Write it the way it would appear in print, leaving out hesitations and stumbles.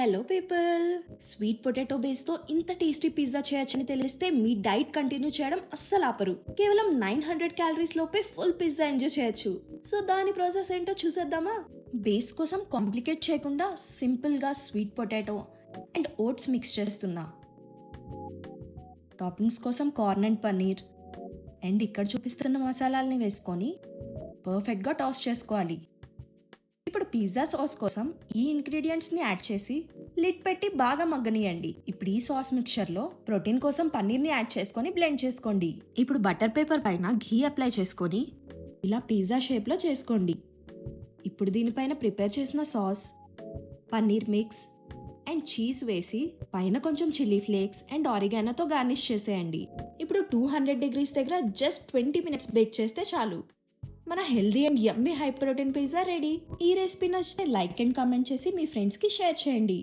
Hello people, sweet potato base తో ఇంత tasty pizza చేయొచ్చని తెలిస్తే మీ డైట్ కంటిన్యూ చేయడం అస్సలు ఆపరు. కేవలం 900 క్యాలరీస్ లోపే ఫుల్ పిజ్జా ఎంజాయ్ చేయొచ్చు. సో దాని ప్రాసెస్ ఏంటో చూసేద్దామా? బేస్ కోసం కాంప్లికేట్ చేయకుండా సింపుల్ గా sweet potato and oats mix చేస్తున్నా. టాపింగ్స్ కోసం కార్న్ అండ్ పన్నీర్ అండ్ ఇక్కడ చూపిస్తున్న మసాలాలని వేసుకొని పర్ఫెక్ట్గా టాస్ చేసుకోవాలి. ఇప్పుడు పిజ్జా సాస్ కోసం ఈ ఇంగ్రీడియంట్స్ ని యాడ్ చేసి లిడ్ పెట్టి బాగా మగ్గనియండి. ఇప్పుడు ఈ సాస్ మిక్చర్ లో ప్రోటీన్ కోసం పన్నీర్ ని యాడ్ చేసుకొని బ్లెండ్ చేసుకోండి. ఇప్పుడు బటర్ పేపర్ పైన ఘీ అప్లై చేసుకొని ఇలా పిజ్జా షేప్ లో చేసుకోండి. ఇప్పుడు దీనిపైన ప్రిపేర్ చేసిన sauce, paneer mix and cheese వేసి పైన కొంచెం చిల్లీ ఫ్లేక్స్ అండ్ ఆరిగానోతో గార్నిష్ చేసేయండి. ఇప్పుడు 200 degrees దగ్గర జస్ట్ 20 minutes బేక్ చేస్తే చాలు. మన healthy and yummy high protein pizza ready. ఈ రెసిపీ నచ్చితే లైక్ అండ్ కామెంట్ చేసి మీ ఫ్రెండ్స్కి షేర్ చేయండి.